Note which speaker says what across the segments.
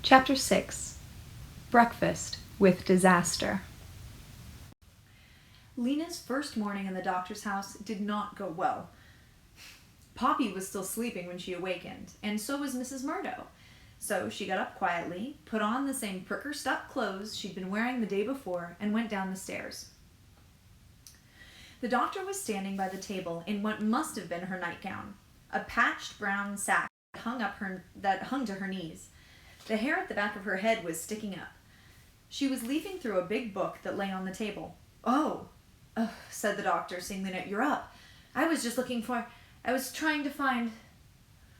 Speaker 1: Chapter 6. Breakfast with Disaster. Lena's first morning in the doctor's house did not go well. Poppy was still sleeping when she awakened, and so was Mrs. Murdo. So she got up quietly, put on the same pricker-stuck clothes she'd been wearing the day before, and went down the stairs. The doctor was standing by the table in what must have been her nightgown, a patched brown sack that hung to her knees. The hair at the back of her head was sticking up. She was leafing through a big book that lay on the table. Oh, said the doctor, seeing Lena. You're up. I was trying to find...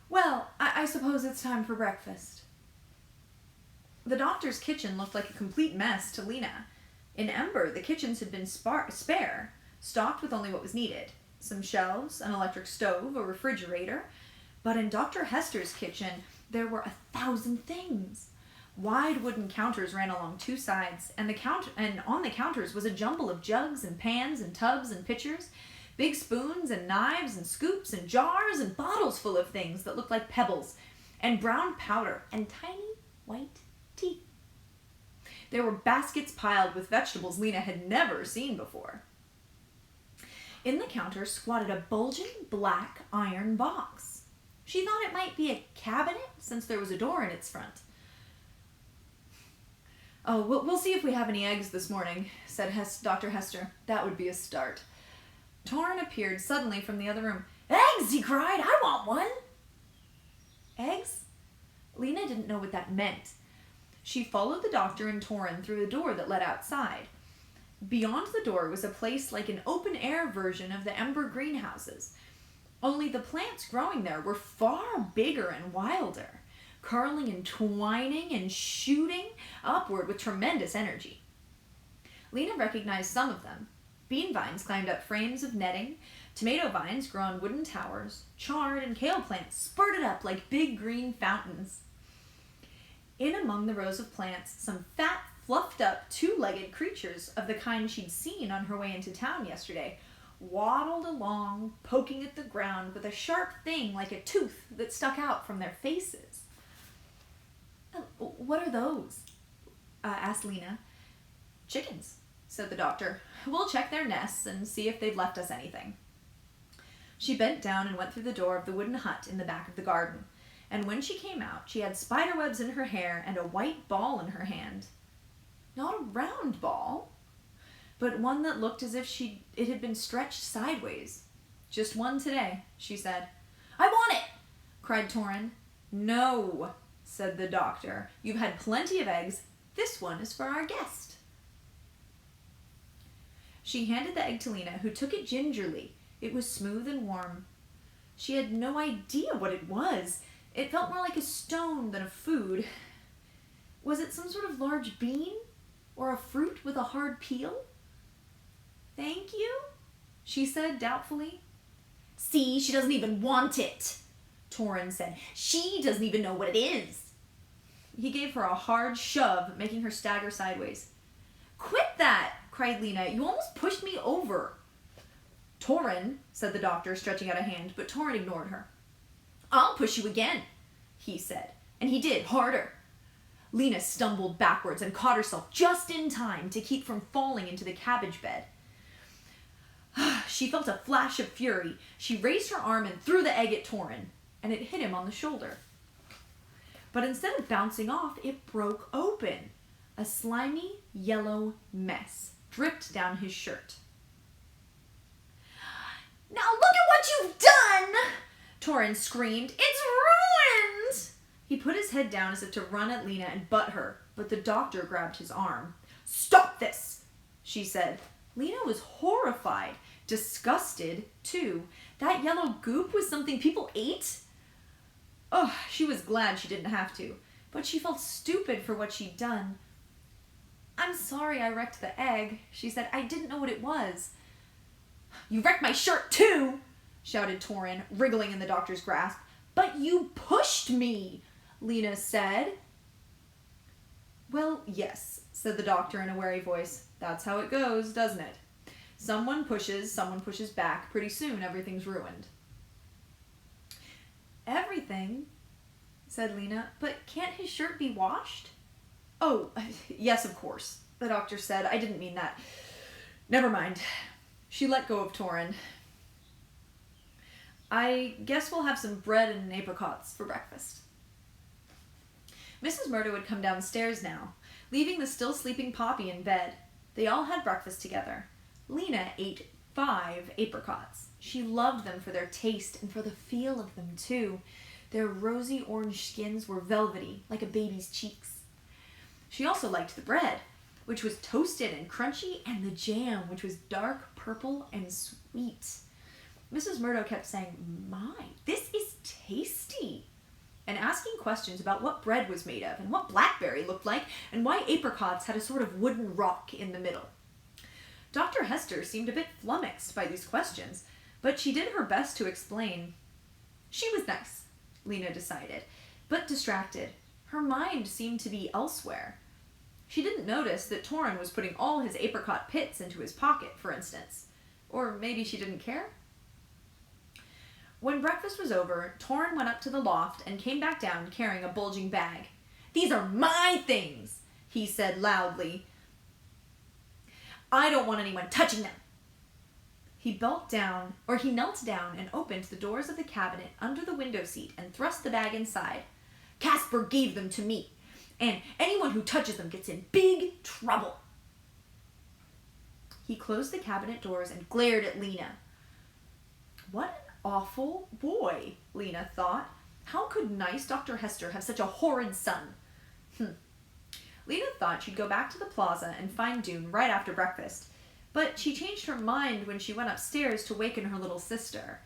Speaker 1: Well, I suppose it's time for breakfast. The doctor's kitchen looked like a complete mess to Lena. In Ember, the kitchens had been spare, stocked with only what was needed. Some shelves, an electric stove, a refrigerator. But in Dr. Hester's kitchen, there were 1,000 things. Wide wooden counters ran along two sides, and on the counters was a jumble of jugs and pans and tubs and pitchers, big spoons and knives and scoops and jars and bottles full of things that looked like pebbles, and brown powder and tiny white teeth. There were baskets piled with vegetables Lena had never seen before. In the counter squatted a bulging black iron box. She thought it might be a cabinet, since there was a door in its front. Oh, we'll see if we have any eggs this morning, said Dr. Hester. That would be a start. Torrin appeared suddenly from the other room. Eggs, he cried. I want one. Eggs? Lena didn't know what that meant. She followed the doctor and Torrin through a door that led outside. Beyond the door was a place like an open-air version of the Ember greenhouses. Only the plants growing there were far bigger and wilder, curling and twining and shooting upward with tremendous energy. Lena recognized some of them. Bean vines climbed up frames of netting, tomato vines grew on wooden towers, chard and kale plants spurted up like big green fountains. In among the rows of plants, some fat, fluffed-up, two-legged creatures of the kind she'd seen on her way into town yesterday waddled along, poking at the ground with a sharp thing like a tooth that stuck out from their faces. What are those? Asked Lena. Chickens, said the doctor. We'll check their nests and see if they've left us anything. She bent down and went through the door of the wooden hut in the back of the garden, and when she came out, she had spider webs in her hair and a white ball in her hand. Not a round ball, but one that looked as if it had been stretched sideways. Just one today, she said. I want it, cried Torrin. No, said the doctor. You've had plenty of eggs. This one is for our guest. She handed the egg to Lena, who took it gingerly. It was smooth and warm. She had no idea what it was. It felt more like a stone than a food. Was it some sort of large bean? Or a fruit with a hard peel? Thank you, she said doubtfully. See, she doesn't even want it, Torrin said. She doesn't even know what it is. He gave her a hard shove, making her stagger sideways. Quit that, cried Lena. You almost pushed me over. Torrin, said the doctor, stretching out a hand, but Torrin ignored her. I'll push you again, he said, and he did, harder. Lena stumbled backwards and caught herself just in time to keep from falling into the cabbage bed. She felt a flash of fury. She raised her arm and threw the egg at Torrin, and it hit him on the shoulder. But instead of bouncing off, it broke open. A slimy, yellow mess dripped down his shirt. Now look at what you've done! Torrin screamed. It's ruined! He put his head down as if to run at Lena and butt her, but the doctor grabbed his arm. Stop this, she said. Lena was horrified, disgusted, too. That yellow goop was something people ate? Oh, she was glad she didn't have to, but she felt stupid for what she'd done. I'm sorry I wrecked the egg, she said. I didn't know what it was. You wrecked my shirt, too, shouted Torrin, wriggling in the doctor's grasp. But you pushed me, Lena said. Well, yes, said the doctor in a wary voice. That's how it goes, doesn't it? Someone pushes back. Pretty soon, everything's ruined. Everything, said Lena. But can't his shirt be washed? Oh, yes, of course, the doctor said. I didn't mean that. Never mind. She let go of Torin. I guess we'll have some bread and apricots for breakfast. Mrs. Murdo had come downstairs now, leaving the still sleeping Poppy in bed. They all had breakfast together. Lena ate 5 apricots. She loved them for their taste and for the feel of them, too. Their rosy orange skins were velvety, like a baby's cheeks. She also liked the bread, which was toasted and crunchy, and the jam, which was dark purple and sweet. Mrs. Murdo kept saying, "My, this is tasty," and asking questions about what bread was made of and what blackberry looked like and why apricots had a sort of wooden rock in the middle. Dr. Hester seemed a bit flummoxed by these questions, but she did her best to explain. She was nice, Lena decided, but distracted. Her mind seemed to be elsewhere. She didn't notice that Torin was putting all his apricot pits into his pocket, for instance. Or maybe she didn't care? When breakfast was over, Torin went up to the loft and came back down carrying a bulging bag. "These are my things," he said loudly. "I don't want anyone touching them." He knelt down and opened the doors of the cabinet under the window seat and thrust the bag inside. "Caspar gave them to me, and anyone who touches them gets in big trouble." He closed the cabinet doors and glared at Lena. What an awful boy, Lena thought. How could nice Dr. Hester have such a horrid son? Lena thought she'd go back to the plaza and find Doone right after breakfast, but she changed her mind when she went upstairs to waken her little sister.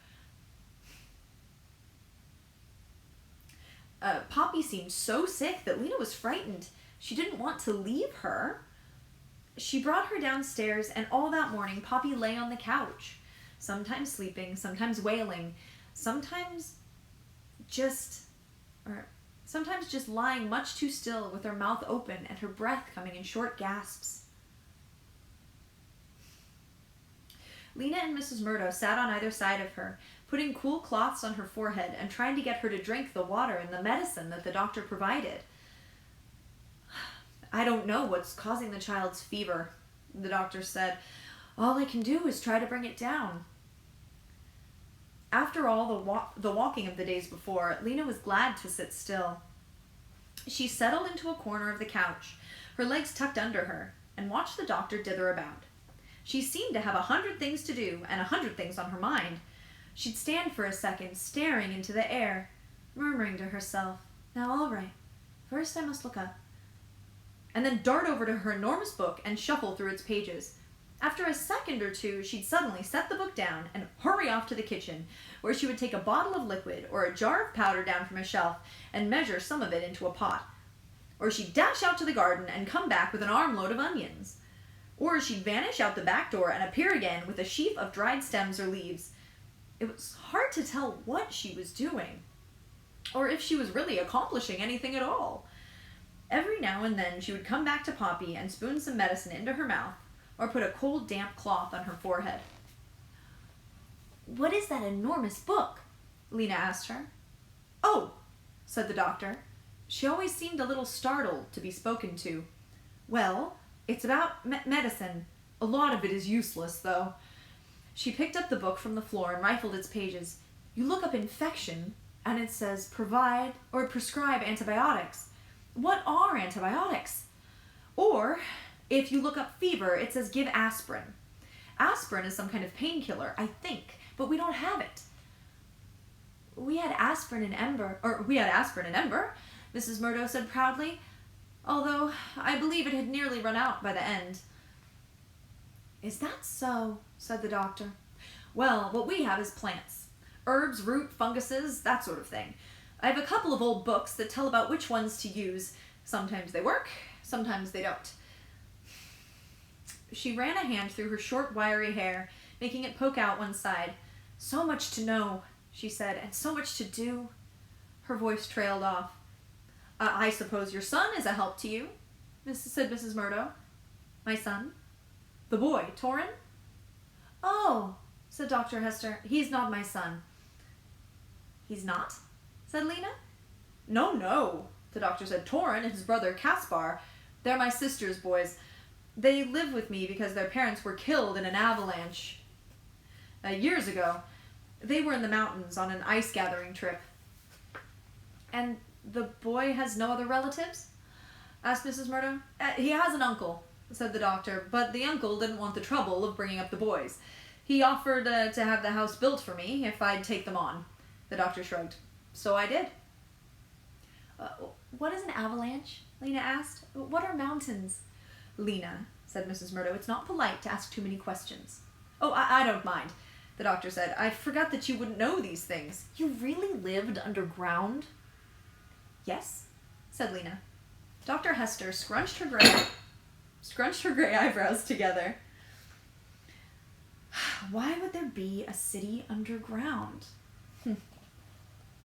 Speaker 1: Poppy seemed so sick that Lena was frightened. She didn't want to leave her. She brought her downstairs, and all that morning Poppy lay on the couch, sometimes sleeping, sometimes wailing, sometimes just lying much too still with her mouth open and her breath coming in short gasps. Lena and Mrs. Murdo sat on either side of her, putting cool cloths on her forehead and trying to get her to drink the water and the medicine that the doctor provided. "I don't know what's causing the child's fever," the doctor said. "All I can do is try to bring it down." After all the walking of the days before, Lena was glad to sit still. She settled into a corner of the couch, her legs tucked under her, and watched the doctor dither about. She seemed to have 100 things to do and 100 things on her mind. She'd stand for a second, staring into the air, murmuring to herself, "Now, all right. First I must look up," and then dart over to her enormous book and shuffle through its pages. After a second or two, she'd suddenly set the book down and hurry off to the kitchen, where she would take a bottle of liquid or a jar of powder down from a shelf and measure some of it into a pot. Or she'd dash out to the garden and come back with an armload of onions. Or she'd vanish out the back door and appear again with a sheaf of dried stems or leaves. It was hard to tell what she was doing, or if she was really accomplishing anything at all. Every now and then she would come back to Poppy and spoon some medicine into her mouth, or put a cold, damp cloth on her forehead. "What is that enormous book?" Lena asked her. "Oh," said the doctor. She always seemed a little startled to be spoken to. "Well, it's about medicine. A lot of it is useless, though." She picked up the book from the floor and rifled its pages. "You look up infection, and it says provide or prescribe antibiotics. What are antibiotics? Or, if you look up fever, it says give aspirin. Aspirin is some kind of painkiller, I think, but we don't have it." We had aspirin in Ember," Mrs. Murdo said proudly, "although I believe it had nearly run out by the end." "Is that so?" said the doctor. "Well, what we have is plants. Herbs, root, funguses, that sort of thing. I have a couple of old books that tell about which ones to use. Sometimes they work, sometimes they don't." She ran a hand through her short, wiry hair, making it poke out one side. "So much to know," she said, "and so much to do." Her voice trailed off. I suppose your son is a help to you," said Mrs. Murdo. "My son? The boy, Torin?" "Oh," said Dr. Hester, "he's not my son." "He's not?" said Lena. No, no, the doctor said. Torin and his brother Caspar, they're my sister's boys. They live with me because their parents were killed in an avalanche years ago. They were in the mountains on an ice gathering trip. And the boy has no other relatives? Asked Mrs. Murdo. He has an uncle, said the doctor, but the uncle didn't want the trouble of bringing up the boys. He offered to have the house built for me if I'd take them on. The doctor shrugged. So I did. What is an avalanche? Lena asked. What are mountains? Lena, said Mrs. Murdo, it's not polite to ask too many questions. Oh, I don't mind, the doctor said. I forgot that you wouldn't know these things. You really lived underground? Yes, said Lena. Dr. Hester scrunched her gray eyebrows together. Why would there be a city underground?